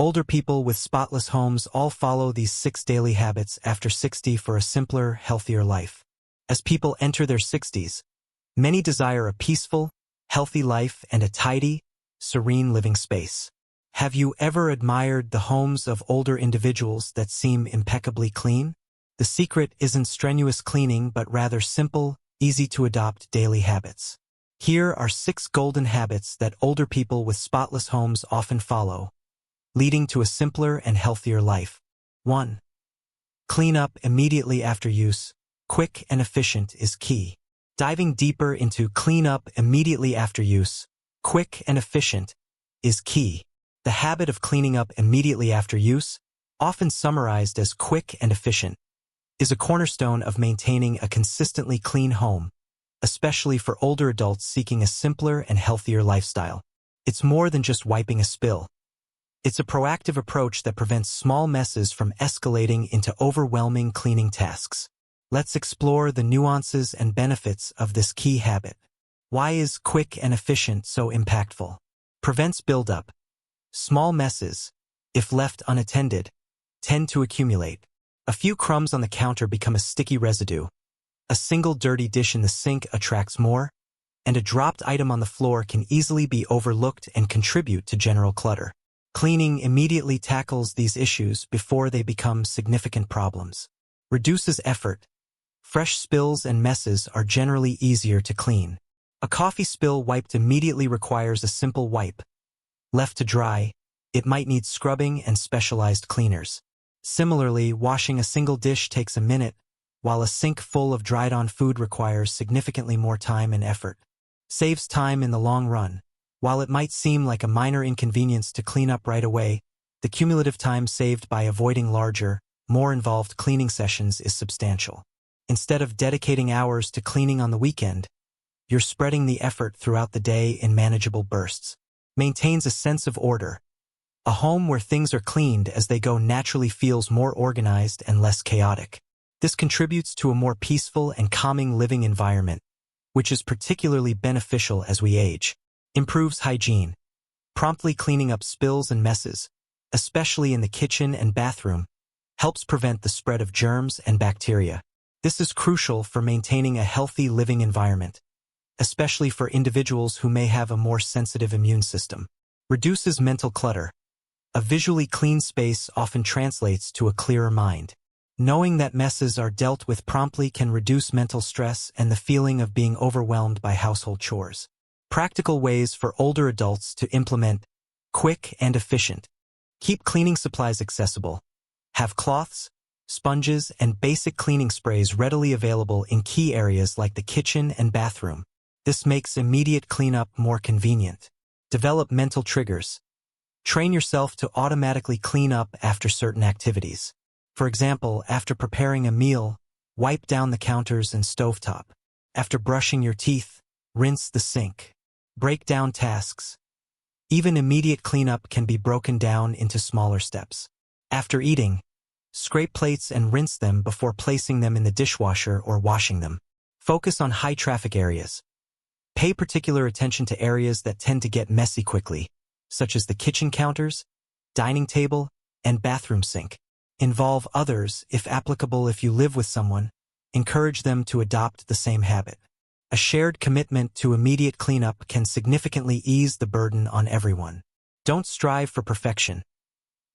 Older people with spotless homes all follow these 6 daily habits after 60 for a simpler, healthier life. As people enter their 60s, many desire a peaceful, healthy life and a tidy, serene living space. Have you ever admired the homes of older individuals that seem impeccably clean? The secret isn't strenuous cleaning but rather simple, easy-to-adopt daily habits. Here are 6 golden habits that older people with spotless homes often follow, leading to a simpler and healthier life. 1. Clean up immediately after use. Quick and efficient is key. Diving deeper into clean up immediately after use, quick and efficient, is key. The habit of cleaning up immediately after use, often summarized as quick and efficient, is a cornerstone of maintaining a consistently clean home, especially for older adults seeking a simpler and healthier lifestyle. It's more than just wiping a spill. It's a proactive approach that prevents small messes from escalating into overwhelming cleaning tasks. Let's explore the nuances and benefits of this key habit. Why is quick and efficient so impactful? Prevents buildup. Small messes, if left unattended, tend to accumulate. A few crumbs on the counter become a sticky residue. A single dirty dish in the sink attracts more, and a dropped item on the floor can easily be overlooked and contribute to general clutter. Cleaning immediately tackles these issues before they become significant problems. Reduces effort. Fresh spills and messes are generally easier to clean. A coffee spill wiped immediately requires a simple wipe. Left to dry, it might need scrubbing and specialized cleaners. Similarly, washing a single dish takes a minute, while a sink full of dried-on food requires significantly more time and effort. Saves time in the long run. While it might seem like a minor inconvenience to clean up right away, the cumulative time saved by avoiding larger, more involved cleaning sessions is substantial. Instead of dedicating hours to cleaning on the weekend, you're spreading the effort throughout the day in manageable bursts. Maintains a sense of order. A home where things are cleaned as they go naturally feels more organized and less chaotic. This contributes to a more peaceful and calming living environment, which is particularly beneficial as we age. Improves hygiene. Promptly cleaning up spills and messes, especially in the kitchen and bathroom, helps prevent the spread of germs and bacteria. This is crucial for maintaining a healthy living environment, especially for individuals who may have a more sensitive immune system. Reduces mental clutter. A visually clean space often translates to a clearer mind. Knowing that messes are dealt with promptly can reduce mental stress and the feeling of being overwhelmed by household chores. Practical ways for older adults to implement quick and efficient. Keep cleaning supplies accessible. Have cloths, sponges, and basic cleaning sprays readily available in key areas like the kitchen and bathroom. This makes immediate cleanup more convenient. Develop mental triggers. Train yourself to automatically clean up after certain activities. For example, after preparing a meal, wipe down the counters and stovetop. After brushing your teeth, rinse the sink. Break down tasks. Even immediate cleanup can be broken down into smaller steps. After eating, scrape plates and rinse them before placing them in the dishwasher or washing them. Focus on high-traffic areas. Pay particular attention to areas that tend to get messy quickly, such as the kitchen counters, dining table, and bathroom sink. Involve others, if applicable. If you live with someone, encourage them to adopt the same habit. A shared commitment to immediate cleanup can significantly ease the burden on everyone. Don't strive for perfection.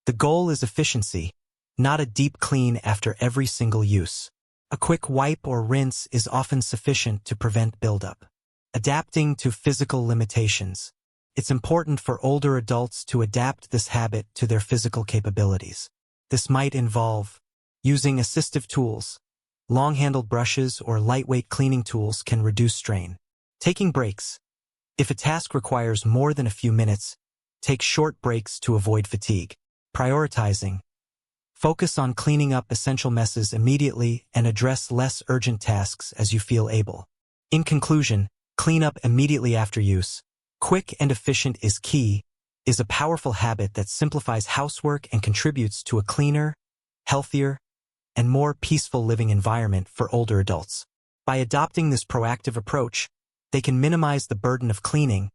The goal is efficiency, not a deep clean after every single use. A quick wipe or rinse is often sufficient to prevent buildup. Adapting to physical limitations. It's important for older adults to adapt this habit to their physical capabilities. This might involve using assistive tools. Long-handled brushes or lightweight cleaning tools can reduce strain. Taking breaks. If a task requires more than a few minutes, take short breaks to avoid fatigue. Prioritizing. Focus on cleaning up essential messes immediately and address less urgent tasks as you feel able. In conclusion, clean up immediately after use. Quick and efficient is key, is a powerful habit that simplifies housework and contributes to a cleaner, healthier, and more peaceful living environment for older adults. By adopting this proactive approach, they can minimize the burden of cleaning,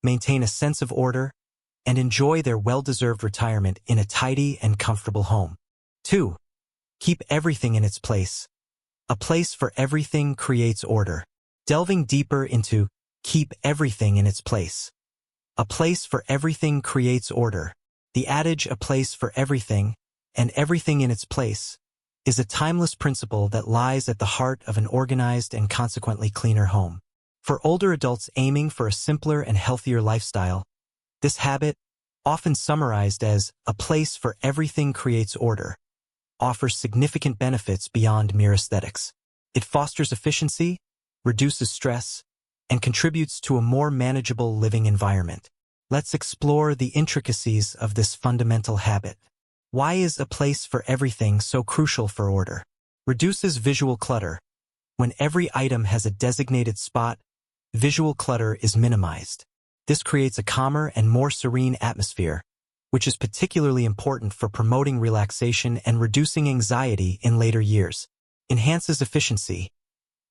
maintain a sense of order, and enjoy their well-deserved retirement in a tidy and comfortable home. 2. Keep everything in its place. A place for everything creates order. Delving deeper into keep everything in its place. A place for everything creates order. The adage a place for everything and everything in its place is a timeless principle that lies at the heart of an organized and consequently cleaner home. For older adults aiming for a simpler and healthier lifestyle, this habit, often summarized as a place for everything creates order, offers significant benefits beyond mere aesthetics. It fosters efficiency, reduces stress, and contributes to a more manageable living environment. Let's explore the intricacies of this fundamental habit. Why is a place for everything so crucial for order? Reduces visual clutter. When every item has a designated spot, visual clutter is minimized. This creates a calmer and more serene atmosphere, which is particularly important for promoting relaxation and reducing anxiety in later years. Enhances efficiency.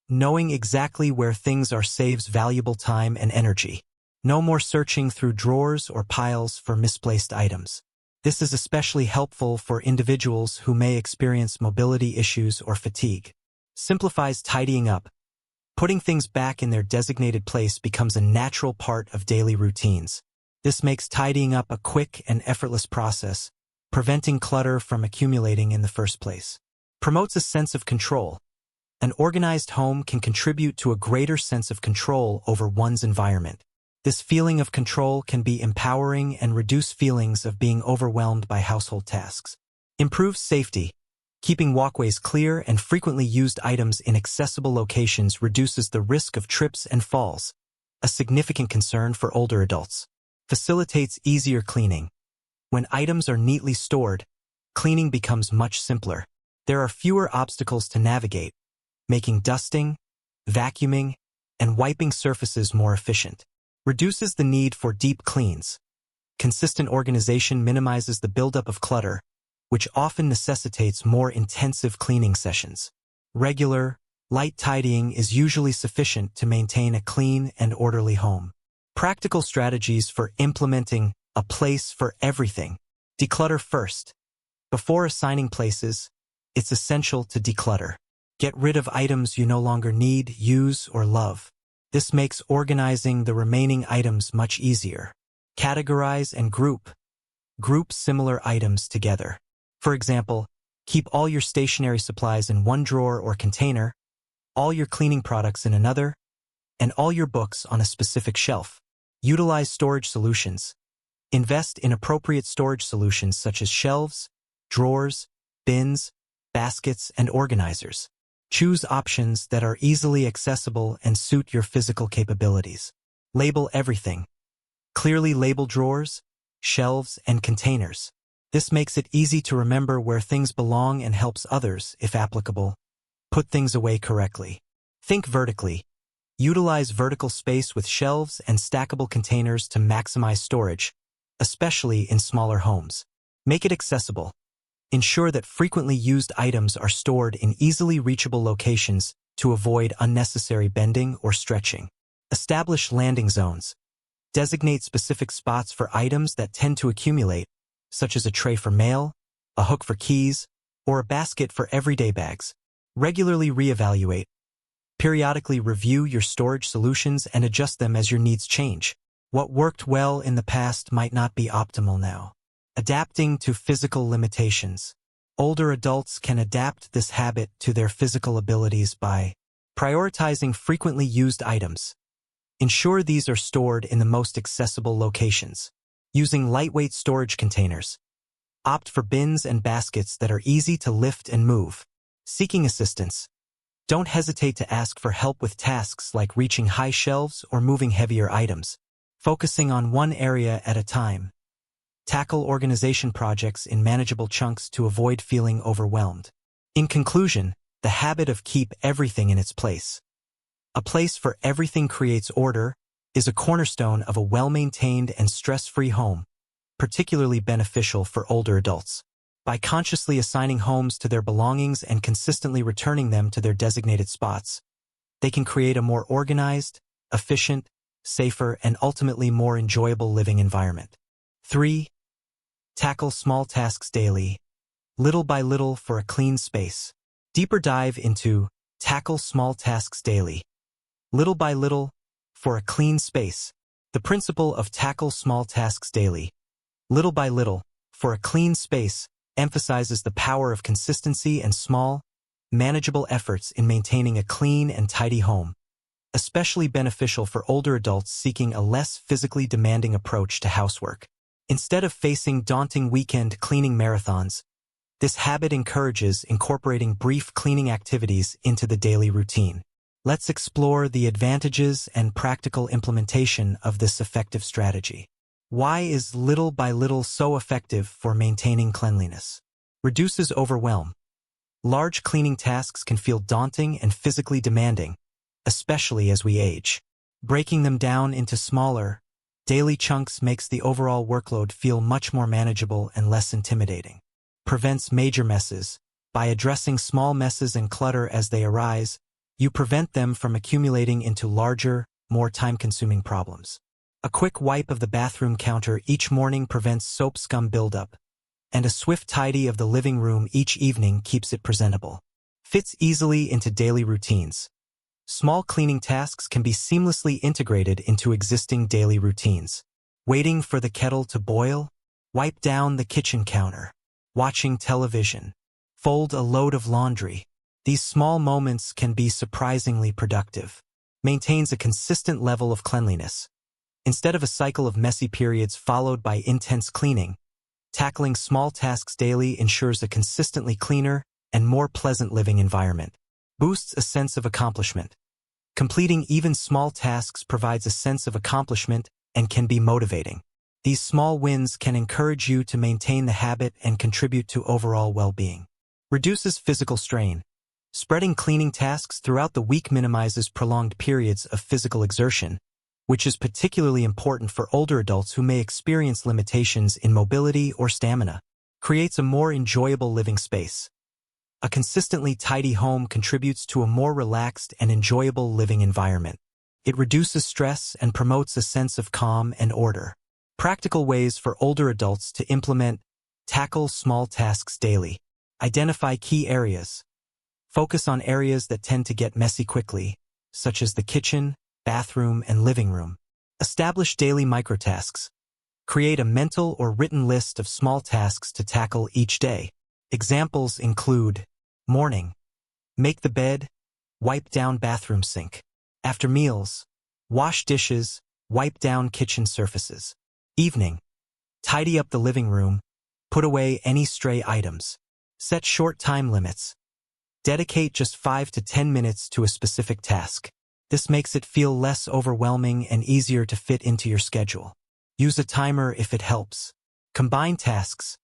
Knowing exactly where things are saves valuable time and energy. No more searching through drawers or piles for misplaced items. This is especially helpful for individuals who may experience mobility issues or fatigue. Simplifies tidying up. Putting things back in their designated place becomes a natural part of daily routines. This makes tidying up a quick and effortless process, preventing clutter from accumulating in the first place. Promotes a sense of control. An organized home can contribute to a greater sense of control over one's environment. This feeling of control can be empowering and reduce feelings of being overwhelmed by household tasks. Improves safety. Keeping walkways clear and frequently used items in accessible locations reduces the risk of trips and falls, a significant concern for older adults. Facilitates easier cleaning. When items are neatly stored, cleaning becomes much simpler. There are fewer obstacles to navigate, making dusting, vacuuming, and wiping surfaces more efficient. Reduces the need for deep cleans. Consistent organization minimizes the buildup of clutter, which often necessitates more intensive cleaning sessions. Regular, light tidying is usually sufficient to maintain a clean and orderly home. Practical strategies for implementing a place for everything. Declutter first. Before assigning places, it's essential to declutter. Get rid of items you no longer need, use, or love. This makes organizing the remaining items much easier. Categorize and group. Group similar items together. For example, keep all your stationery supplies in one drawer or container, all your cleaning products in another, and all your books on a specific shelf. Utilize storage solutions. Invest in appropriate storage solutions such as shelves, drawers, bins, baskets, and organizers. Choose options that are easily accessible and suit your physical capabilities. Label everything. Clearly label drawers, shelves, and containers. This makes it easy to remember where things belong and helps others, if applicable, put things away correctly. Think vertically. Utilize vertical space with shelves and stackable containers to maximize storage, especially in smaller homes. Make it accessible. Ensure that frequently used items are stored in easily reachable locations to avoid unnecessary bending or stretching. Establish landing zones. Designate specific spots for items that tend to accumulate, such as a tray for mail, a hook for keys, or a basket for everyday bags. Regularly reevaluate. Periodically review your storage solutions and adjust them as your needs change. What worked well in the past might not be optimal now. Adapting to physical limitations. Older adults can adapt this habit to their physical abilities by prioritizing frequently used items. Ensure these are stored in the most accessible locations. Using lightweight storage containers. Opt for bins and baskets that are easy to lift and move. Seeking assistance. Don't hesitate to ask for help with tasks like reaching high shelves or moving heavier items. Focusing on one area at a time. Tackle organization projects in manageable chunks to avoid feeling overwhelmed. In conclusion, the habit of keep everything in its place. A place for everything creates order, is a cornerstone of a well-maintained and stress-free home, particularly beneficial for older adults. By consciously assigning homes to their belongings and consistently returning them to their designated spots, they can create a more organized, efficient, safer, and ultimately more enjoyable living environment. 3. Tackle small tasks daily, little by little for a clean space. Deeper dive into tackle small tasks daily, little by little for a clean space. The principle of tackle small tasks daily, little by little for a clean space emphasizes the power of consistency and small, manageable efforts in maintaining a clean and tidy home, especially beneficial for older adults seeking a less physically demanding approach to housework. Instead of facing daunting weekend cleaning marathons, this habit encourages incorporating brief cleaning activities into the daily routine. Let's explore the advantages and practical implementation of this effective strategy. Why is little by little so effective for maintaining cleanliness? Reduces overwhelm. Large cleaning tasks can feel daunting and physically demanding, especially as we age. Breaking them down into smaller, daily chunks makes the overall workload feel much more manageable and less intimidating. Prevents major messes. By addressing small messes and clutter as they arise, you prevent them from accumulating into larger, more time-consuming problems. A quick wipe of the bathroom counter each morning prevents soap scum buildup, and a swift tidy of the living room each evening keeps it presentable. Fits easily into daily routines. Small cleaning tasks can be seamlessly integrated into existing daily routines. Waiting for the kettle to boil, wipe down the kitchen counter, watching television, fold a load of laundry. These small moments can be surprisingly productive. Maintains a consistent level of cleanliness. Instead of a cycle of messy periods followed by intense cleaning, tackling small tasks daily ensures a consistently cleaner and more pleasant living environment. Boosts a sense of accomplishment. Completing even small tasks provides a sense of accomplishment and can be motivating. These small wins can encourage you to maintain the habit and contribute to overall well-being. Reduces physical strain. Spreading cleaning tasks throughout the week minimizes prolonged periods of physical exertion, which is particularly important for older adults who may experience limitations in mobility or stamina. Creates a more enjoyable living space. A consistently tidy home contributes to a more relaxed and enjoyable living environment. It reduces stress and promotes a sense of calm and order. Practical ways for older adults to implement tackle small tasks daily. Identify key areas. Focus on areas that tend to get messy quickly, such as the kitchen, bathroom, and living room. Establish daily microtasks. Create a mental or written list of small tasks to tackle each day. Examples include morning, make the bed, wipe down bathroom sink. After meals, wash dishes, wipe down kitchen surfaces. Evening, tidy up the living room, put away any stray items. Set short time limits. Dedicate just 5 to 10 minutes to a specific task. This makes it feel less overwhelming and easier to fit into your schedule. Use a timer if it helps. Combine tasks.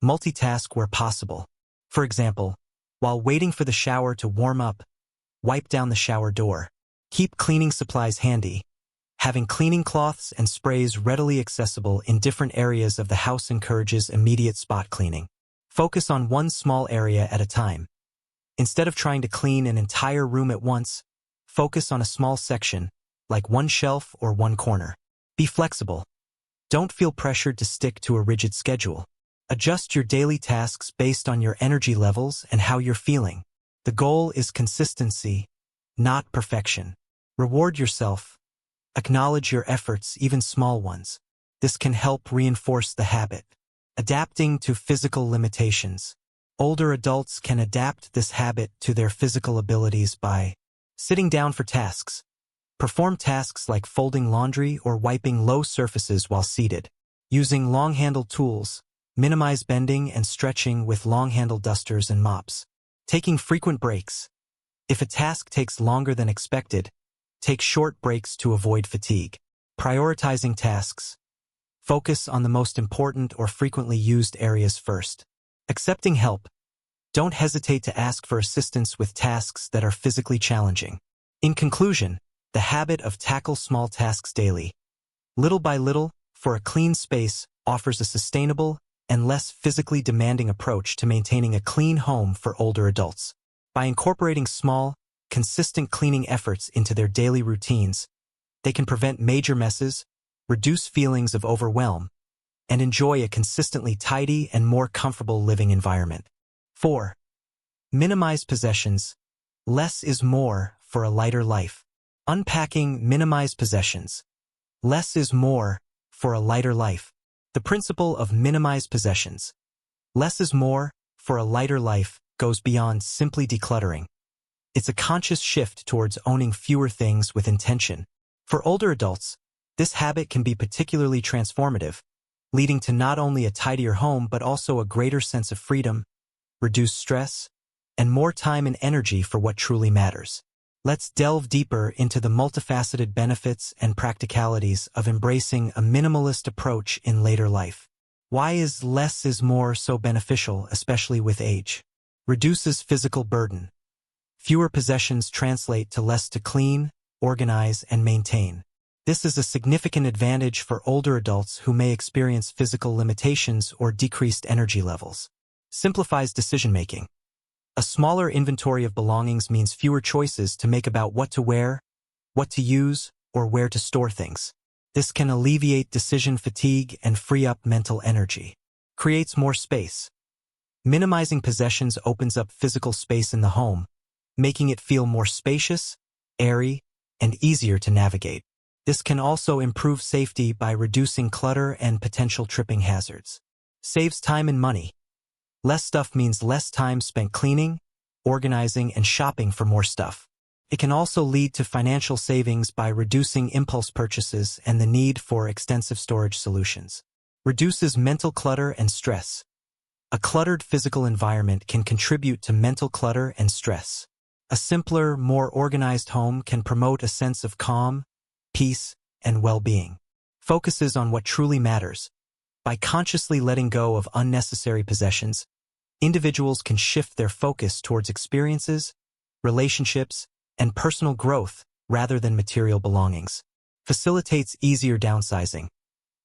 Multitask where possible. For example, while waiting for the shower to warm up, wipe down the shower door. Keep cleaning supplies handy. Having cleaning cloths and sprays readily accessible in different areas of the house encourages immediate spot cleaning. Focus on one small area at a time. Instead of trying to clean an entire room at once, focus on a small section, like one shelf or one corner. Be flexible. Don't feel pressured to stick to a rigid schedule. Adjust your daily tasks based on your energy levels and how you're feeling. The goal is consistency, not perfection. Reward yourself. Acknowledge your efforts, even small ones. This can help reinforce the habit. Adapting to physical limitations. Older adults can adapt this habit to their physical abilities by sitting down for tasks. Perform tasks like folding laundry or wiping low surfaces while seated. Using long-handled tools. Minimize bending and stretching with long-handled dusters and mops. Taking frequent breaks. If a task takes longer than expected, take short breaks to avoid fatigue. Prioritizing tasks. Focus on the most important or frequently used areas first. Accepting help. Don't hesitate to ask for assistance with tasks that are physically challenging. In conclusion, the habit of tackle small tasks daily, little by little, for a clean space, offers a sustainable and less physically demanding approach to maintaining a clean home for older adults. By incorporating small, consistent cleaning efforts into their daily routines, they can prevent major messes, reduce feelings of overwhelm, and enjoy a consistently tidy and more comfortable living environment. 4. Minimize possessions. Less is more for a lighter life. Unpacking minimize possessions. Less is more for a lighter life. The principle of minimize possessions. Less is more for a lighter life goes beyond simply decluttering. It's a conscious shift towards owning fewer things with intention. For older adults, this habit can be particularly transformative, leading to not only a tidier home but also a greater sense of freedom, reduced stress, and more time and energy for what truly matters. Let's delve deeper into the multifaceted benefits and practicalities of embracing a minimalist approach in later life. Why is less is more so beneficial, especially with age? Reduces physical burden. Fewer possessions translate to less to clean, organize, and maintain. This is a significant advantage for older adults who may experience physical limitations or decreased energy levels. Simplifies decision-making. A smaller inventory of belongings means fewer choices to make about what to wear, what to use, or where to store things. This can alleviate decision fatigue and free up mental energy. Creates more space. Minimizing possessions opens up physical space in the home, making it feel more spacious, airy, and easier to navigate. This can also improve safety by reducing clutter and potential tripping hazards. Saves time and money. Less stuff means less time spent cleaning, organizing, and shopping for more stuff. It can also lead to financial savings by reducing impulse purchases and the need for extensive storage solutions. Reduces mental clutter and stress. A cluttered physical environment can contribute to mental clutter and stress. A simpler, more organized home can promote a sense of calm, peace, and well-being. Focuses on what truly matters. By consciously letting go of unnecessary possessions, individuals can shift their focus towards experiences, relationships, and personal growth rather than material belongings. Facilitates easier downsizing.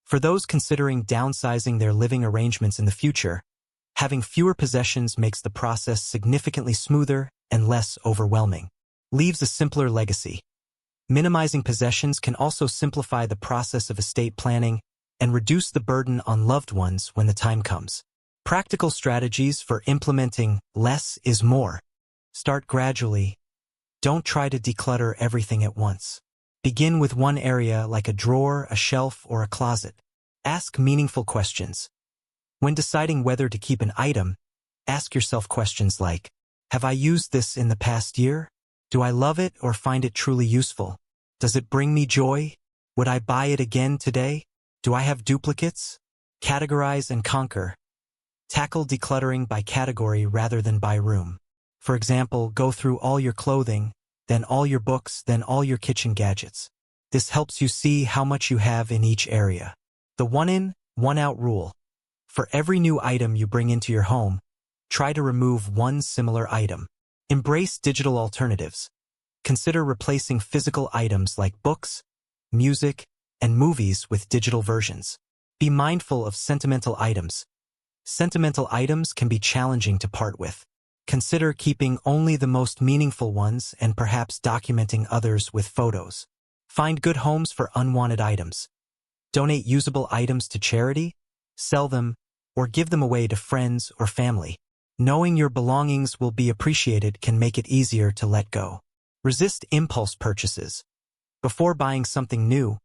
For those considering downsizing their living arrangements in the future, having fewer possessions makes the process significantly smoother and less overwhelming. Leaves a simpler legacy. Minimizing possessions can also simplify the process of estate planning and reduce the burden on loved ones when the time comes. Practical strategies for implementing less is more. Start gradually. Don't try to declutter everything at once. Begin with one area like a drawer, a shelf, or a closet. Ask meaningful questions. When deciding whether to keep an item, ask yourself questions like, have I used this in the past year? Do I love it or find it truly useful? Does it bring me joy? Would I buy it again today? Do I have duplicates? Categorize and conquer. Tackle decluttering by category rather than by room. For example, go through all your clothing, then all your books, then all your kitchen gadgets. This helps you see how much you have in each area. The one in, one out rule. For every new item you bring into your home, try to remove one similar item. Embrace digital alternatives. Consider replacing physical items like books, music, and movies with digital versions. Be mindful of sentimental items. Sentimental items can be challenging to part with. Consider keeping only the most meaningful ones and perhaps documenting others with photos. Find good homes for unwanted items. Donate usable items to charity, sell them, or give them away to friends or family. Knowing your belongings will be appreciated can make it easier to let go. Resist impulse purchases. Before buying something new,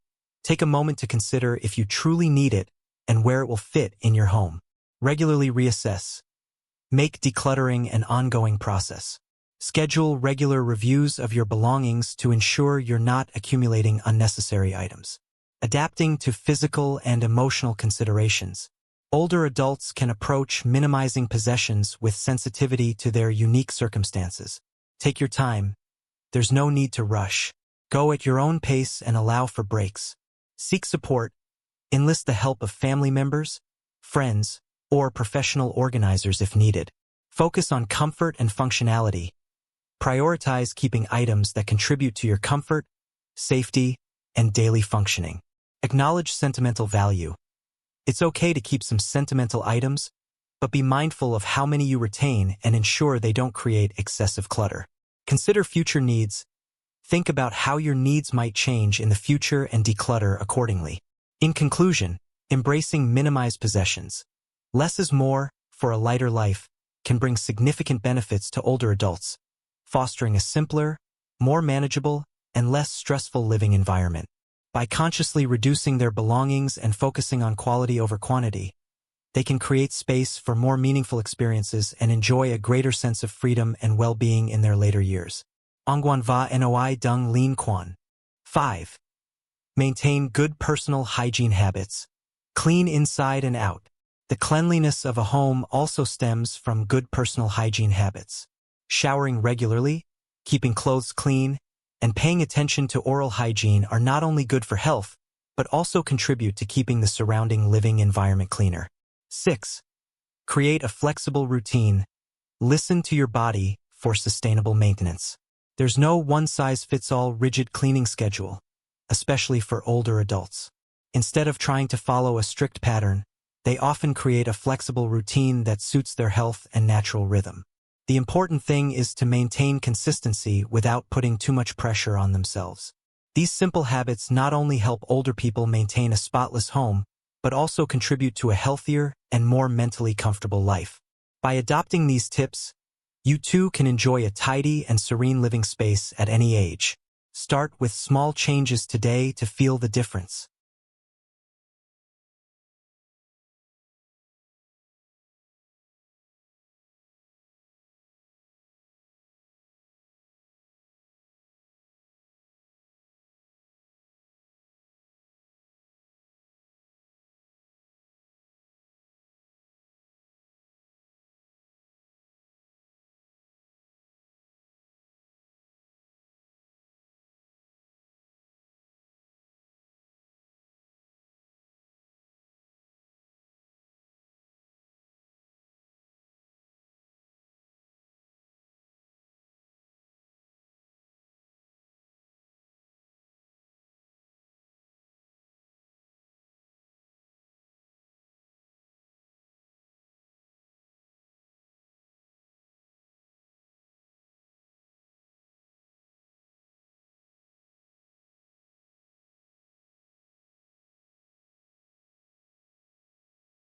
take a moment to consider if you truly need it and where it will fit in your home. Regularly reassess. Make decluttering an ongoing process. Schedule regular reviews of your belongings to ensure you're not accumulating unnecessary items. Adapting to physical and emotional considerations. Older adults can approach minimizing possessions with sensitivity to their unique circumstances. Take your time. There's no need to rush. Go at your own pace and allow for breaks. Seek support. Enlist the help of family members, friends, or professional organizers if needed. Focus on comfort and functionality. Prioritize keeping items that contribute to your comfort, safety, and daily functioning. Acknowledge sentimental value. It's okay to keep some sentimental items, but be mindful of how many you retain and ensure they don't create excessive clutter. Consider future needs. Think about how your needs might change in the future and declutter accordingly. In conclusion, Embracing minimized possessions. Less is more, for a lighter life, can bring significant benefits to older adults, fostering a simpler, more manageable, and less stressful living environment. By consciously reducing their belongings and focusing on quality over quantity, they can create space for more meaningful experiences and enjoy a greater sense of freedom and well-being in their later years. Ongguan va noi dung lin quan. 5. Maintain good personal hygiene habits. Clean inside and out. The cleanliness of a home also stems from good personal hygiene habits. Showering regularly, keeping clothes clean, and paying attention to oral hygiene are not only good for health, but also contribute to keeping the surrounding living environment cleaner. 6. Create a flexible routine. Listen to your body for sustainable maintenance. There's no one-size-fits-all rigid cleaning schedule, especially for older adults. Instead of trying to follow a strict pattern, they often create a flexible routine that suits their health and natural rhythm. The important thing is to maintain consistency without putting too much pressure on themselves. These simple habits not only help older people maintain a spotless home, but also contribute to a healthier and more mentally comfortable life. By adopting these tips, you too can enjoy a tidy and serene living space at any age. Start with small changes today to feel the difference.